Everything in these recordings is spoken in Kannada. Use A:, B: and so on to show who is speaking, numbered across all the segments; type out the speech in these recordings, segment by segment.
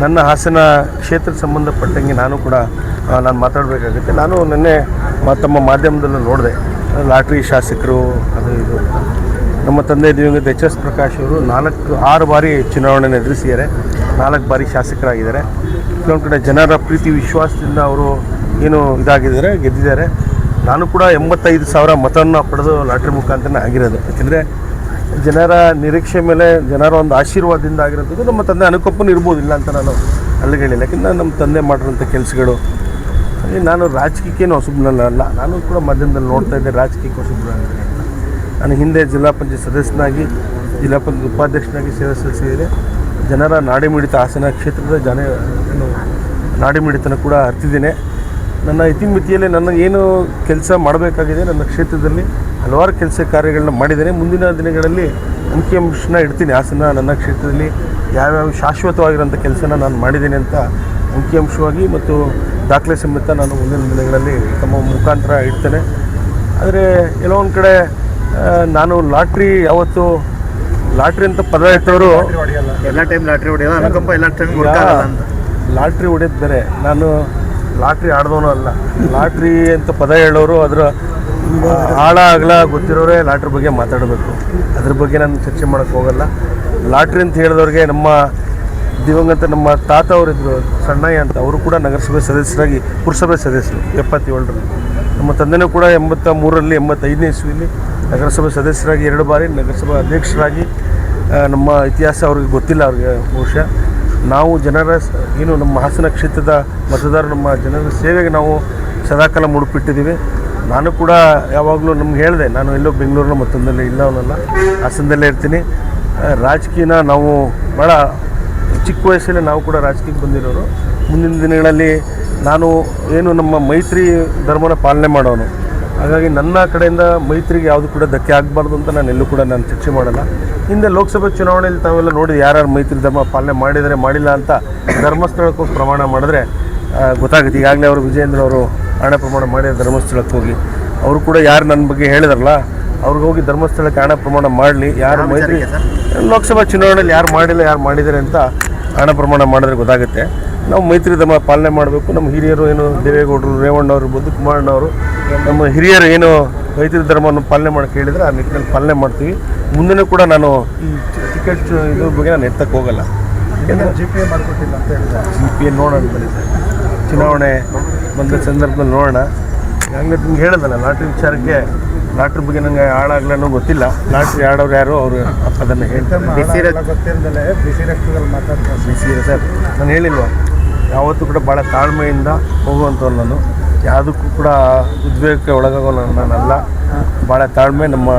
A: ನನ್ನ ಹಾಸನ ಕ್ಷೇತ್ರಕ್ಕೆ ಸಂಬಂಧಪಟ್ಟಂಗೆ ನಾನು ಕೂಡ ನಾನು ಮಾತಾಡಬೇಕಾಗುತ್ತೆ. ನಾನು ನಿನ್ನೆ ತಮ್ಮ ಮಾಧ್ಯಮದಲ್ಲೂ ನೋಡಿದೆ, ಲಾಟ್ರಿ ಶಾಸಕರು ಅದು ಇದು. ನಮ್ಮ ತಂದೆ ದಿವಂಗತ ಎಚ್.ಎಸ್. ಪ್ರಕಾಶ್ ಅವರು 6 ಬಾರಿ ಚುನಾವಣೆಯನ್ನು ಎದುರಿಸಿದ್ದಾರೆ, 4 ಬಾರಿ ಶಾಸಕರಾಗಿದ್ದಾರೆ. ಕೆಲವೊಂದು ಕಡೆ ಜನರ ಪ್ರೀತಿ ವಿಶ್ವಾಸದಿಂದ ಅವರು ಏನು ಇದಾಗಿದ್ದಾರೆ, ಗೆದ್ದಿದ್ದಾರೆ. ನಾನು ಕೂಡ 85,000 ಮತವನ್ನು ಪಡೆದು ಲಾಟ್ರಿ ಮುಖಾಂತರ ಆಗಿರೋದು. ಯಾಕೆಂದರೆ ಜನರ ನಿರೀಕ್ಷೆ ಮೇಲೆ ಜನರ ಒಂದು ಆಶೀರ್ವಾದದಿಂದ ಆಗಿರೋದು. ನಮ್ಮ ತಂದೆ ಅನುಕಂಪನೂ ಇರ್ಬೋದಿಲ್ಲ ಅಂತ ನಾನು ಅಲ್ಲಿಗೆ ಹೇಳಿಲ್ಲ. ಯಾಕೆಂದರೆ ನಮ್ಮ ತಂದೆ ಮಾಡಿರೋಂಥ ಕೆಲಸಗಳು, ನಾನು ರಾಜಕೀಯಕ್ಕೇನು ಹೊಸಬ್ನಲ್ಲ. ನಾನು ಕೂಡ ಮಾಧ್ಯಮದಲ್ಲಿ ನೋಡ್ತಾ ಇದ್ದೆ, ರಾಜಕೀಯಕ್ಕೆ ಹೊಸಬ್ರು. ನಾನು ಹಿಂದೆ ಜಿಲ್ಲಾ ಪಂಚಾಯತ್ ಸದಸ್ಯನಾಗಿ, ಜಿಲ್ಲಾ ಪಂಚಾಯತ್ ಉಪಾಧ್ಯಕ್ಷನಾಗಿ ಸೇವೆ ಸಲ್ಲಿಸಿದರೆ ಜನರ ನಾಡಿಮಿಡಿತ ಹಾಸನ ಕ್ಷೇತ್ರದ ನಾಡಿಮಿಡಿತನ ಕೂಡ ಅರ್ತಿದ್ದೇನೆ. ನನ್ನ ಇತಿಮಿತಿಯಲ್ಲಿ ನನ್ನ ಏನು ಕೆಲಸ ಮಾಡಬೇಕಾಗಿದೆ, ನನ್ನ ಕ್ಷೇತ್ರದಲ್ಲಿ ಹಲವಾರು ಕೆಲಸ ಕಾರ್ಯಗಳನ್ನ ಮಾಡಿದ್ದೇನೆ. ಮುಂದಿನ ದಿನಗಳಲ್ಲಿ ಅಂಕಿಅಂಶನ ಇಡ್ತೀನಿ. ಹಾಸನ ನನ್ನ ಕ್ಷೇತ್ರದಲ್ಲಿ ಯಾವ್ಯಾವ ಶಾಶ್ವತವಾಗಿರೋಂಥ ಕೆಲಸನ ನಾನು ಮಾಡಿದ್ದೇನೆ ಅಂತ ಅಂಕಿಅಂಶವಾಗಿ ಮತ್ತು ದಾಖಲೆ ಸಮೇತ ನಾನು ಮುಂದಿನ ದಿನಗಳಲ್ಲಿ ತಮ್ಮ ಮುಖಾಂತರ ಇಡ್ತೇನೆ. ಆದರೆ ಕೆಲವೊಂದು ಕಡೆ ನಾನು ಲಾಟ್ರಿ ಅಂತ ಪದ ಇಟ್ಟವರು
B: ಎಲ್ಲ ಟೈಮ್ ಲಾಟ್ರಿ ಹೊಡೆಯೋದು, ಅನುಕಂಪ ಎಲ್ಲ ಟೈಮ್
A: ಲಾಟ್ರಿ ಹೊಡೆಯೋದು ಬೇರೆ. ನಾನು ಲಾಟ್ರಿ ಆಡ್ದವನು ಅಲ್ಲ. ಲಾಟ್ರಿ ಅಂತ ಪದ ಹೇಳೋರು ಅದರ ಆಳ ಅಗಲ ಗೊತ್ತಿರೋರೇ ಲಾಟ್ರಿ ಬಗ್ಗೆ ಮಾತಾಡಬೇಕು. ಅದ್ರ ಬಗ್ಗೆ ನಾನು ಚರ್ಚೆ ಮಾಡೋಕ್ಕೆ ಹೋಗಲ್ಲ. ಲಾಟ್ರಿ ಅಂತ ಹೇಳಿದವ್ರಿಗೆ ನಮ್ಮ ದಿವಂಗತ ನಮ್ಮ ತಾತ ಅವರಿದ್ದರು, ಸಣ್ಣಯ್ಯ ಅಂತ, ಅವರು ಕೂಡ ನಗರಸಭೆ ಸದಸ್ಯರಾಗಿ, ಪುರಸಭೆ ಸದಸ್ಯರು 77ರಲ್ಲಿ. ನಮ್ಮ ತಂದೆನೂ ಕೂಡ 83ರಲ್ಲಿ 85ನೇ ಇಸ್ವಿಯಲ್ಲಿ ನಗರಸಭೆ ಸದಸ್ಯರಾಗಿ 2 ಬಾರಿ ನಗರಸಭಾ ಅಧ್ಯಕ್ಷರಾಗಿ. ನಮ್ಮ ಇತಿಹಾಸ ಅವ್ರಿಗೆ ಗೊತ್ತಿಲ್ಲ, ಅವ್ರಿಗೆ ಬಹುಶಃ. ನಾವು ಜನರ ಏನು ನಮ್ಮ ಹಾಸನ ಕ್ಷೇತ್ರದ ಮತದಾರರು, ನಮ್ಮ ಜನರ ಸೇವೆಗೆ ನಾವು ಸದಾಕಾಲ ಮುಡುಪಿಟ್ಟಿದ್ದೀವಿ. ನಾನು ಕೂಡ ಯಾವಾಗಲೂ ನಮ್ಗೆ ಹೇಳಿದೆ, ನಾನು ಎಲ್ಲೋ ಬೆಂಗಳೂರಿನ ಮತ್ತೊಂದಲ್ಲೇ ಇಲ್ಲವನಲ್ಲ, ಹಾಸನದಲ್ಲೇ ಇರ್ತೀನಿ. ರಾಜಕೀಯನ ನಾವು ಭಾಳ ಚಿಕ್ಕ ವಯಸ್ಸಲ್ಲೇ ನಾವು ಕೂಡ ರಾಜಕೀಯಕ್ಕೆ ಬಂದಿರೋರು. ಮುಂದಿನ ದಿನಗಳಲ್ಲಿ ನಾನು ಏನು ನಮ್ಮ ಮೈತ್ರಿ ಧರ್ಮನ ಪಾಲನೆ ಮಾಡೋನು. ಹಾಗಾಗಿ ನನ್ನ ಕಡೆಯಿಂದ ಮೈತ್ರಿಗೆ ಯಾವುದು ಕೂಡ ಧಕ್ಕೆ ಆಗಬಾರ್ದು ಅಂತ ನಾನು ಎಲ್ಲೂ ಕೂಡ ನಾನು ಚರ್ಚೆ ಮಾಡಲ್ಲ. ಹಿಂದೆ ಲೋಕಸಭೆ ಚುನಾವಣೆಯಲ್ಲಿ ತಾವೆಲ್ಲ ನೋಡಿ ಯಾರ್ಯಾರು ಮೈತ್ರಿ ಧರ್ಮ ಪಾಲನೆ ಮಾಡಿದರೆ ಮಾಡಿಲ್ಲ ಅಂತ ಧರ್ಮಸ್ಥಳಕ್ಕೆ ಹೋಗಿ ಪ್ರಮಾಣ ಮಾಡಿದ್ರೆ ಗೊತ್ತಾಗುತ್ತೆ. ಈಗಾಗಲೇ ಅವರು ವಿಜಯೇಂದ್ರ ಅವರು ಹಣ ಪ್ರಮಾಣ ಮಾಡಿದ ಧರ್ಮಸ್ಥಳಕ್ಕೆ ಹೋಗಿ, ಅವರು ಕೂಡ ಯಾರು ನನ್ನ ಬಗ್ಗೆ ಹೇಳಿದಾರಲ್ಲ ಅವ್ರಿಗೆ ಹೋಗಿ ಧರ್ಮಸ್ಥಳಕ್ಕೆ ಹಣ ಪ್ರಮಾಣ ಮಾಡಲಿ. ಯಾರು ಮೈತ್ರಿ ಲೋಕಸಭಾ ಚುನಾವಣೆಯಲ್ಲಿ ಯಾರು ಮಾಡಿಲ್ಲ, ಯಾರು ಮಾಡಿದ್ದಾರೆ ಅಂತ ಹಣ ಪ್ರಮಾಣ ಮಾಡಿದ್ರೆ ಗೊತ್ತಾಗುತ್ತೆ. ನಾವು ಮೈತ್ರಿ ಧರ್ಮ ಪಾಲನೆ ಮಾಡಬೇಕು. ನಮ್ಮ ಹಿರಿಯರು ಏನು ದೇವೇಗೌಡರು, ರೇವಣ್ಣವ್ರು ಇರ್ಬೋದು, ಕುಮಾರಣ್ಣವರು, ನಮ್ಮ ಹಿರಿಯರು ಏನು ಮೈತ್ರಿ ಧರ್ಮವನ್ನು ಪಾಲನೆ ಮಾಡೋಕ್ಕೆ ಹೇಳಿದರೆ ಆ ನಿಟ್ಟಿನಲ್ಲಿ ಪಾಲನೆ ಮಾಡ್ತೀವಿ. ಮುಂದೆನೂ ಕೂಡ ನಾನು ಈ ಟಿಕೆಟ್ ಇದ್ರ ಬಗ್ಗೆ ನಾನು ಎತ್ತಕ್ಕೆ ಹೋಗಲ್ಲ.
B: GPA ಮಾಡಿಕೊಟ್ಟಿಲ್ಲ ಅಂತ ಹೇಳಿದ್ರೆ
A: GPA ನೋಡೋಣ ಬನ್ನಿ ಸರ್, ಚುನಾವಣೆ ಬಂದ ಸಂದರ್ಭದಲ್ಲಿ ನೋಡೋಣ. ಹಂಗೆ ನಿಮ್ಗೆ ಹೇಳಿದಲ್ಲ, ಲಾಟ್ರಿ ವಿಚಾರಕ್ಕೆ, ಲಾಟ್ರಿ ಬಗ್ಗೆ ನನಗೆ ಹಾಳಾಗ್ಲೂ ಗೊತ್ತಿಲ್ಲ. ಲಾಟ್ರಿ ಆಡೋರು ಯಾರು ಅವರು ಅದನ್ನು ಹೇಳ್ತಾರೆ.
B: ಗೊತ್ತಿರದಲ್ಲೇ ಬಿಸಿ ರಕ್ತದಲ್ಲಿ ಮಾತಾಡ್ತಾರೆ.
A: ಸರ್ ನಾನು ಹೇಳಿಲ್ವ, ಯಾವತ್ತೂ ಕೂಡ ಭಾಳ ತಾಳ್ಮೆಯಿಂದ ಹೋಗುವಂಥವ್ರು ನಾನು. ಯಾವುದಕ್ಕೂ ಕೂಡ ಉದ್ವೇಗಕ್ಕೆ ಒಳಗಾಗೋ ನಾನಲ್ಲ. ಭಾಳ ತಾಳ್ಮೆ. ನಮ್ಮ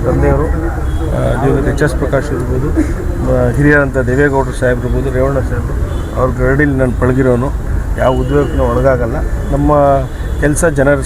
A: ತಂದೆಯವರು ದಿವಂಗತ ಎಚ್.ಎಸ್. ಪ್ರಕಾಶ್ ಇರ್ಬೋದು, ಹಿರಿಯರಂಥ ದೇವೇಗೌಡರು ಸಾಹೇಬ್ರು ಇರ್ಬೋದು, ರೇವಣ್ಣ ಸಾಹೇಬರು, ಅವ್ರ ಗರಡಿಲಿ ನಾನು ಪಳಗಿರೋನು. ಯಾವ ಉದ್ವೇಗಕ್ಕೂ ಒಳಗಾಗಲ್ಲ. ನಮ್ಮ ಕೆಲಸ ಜನರ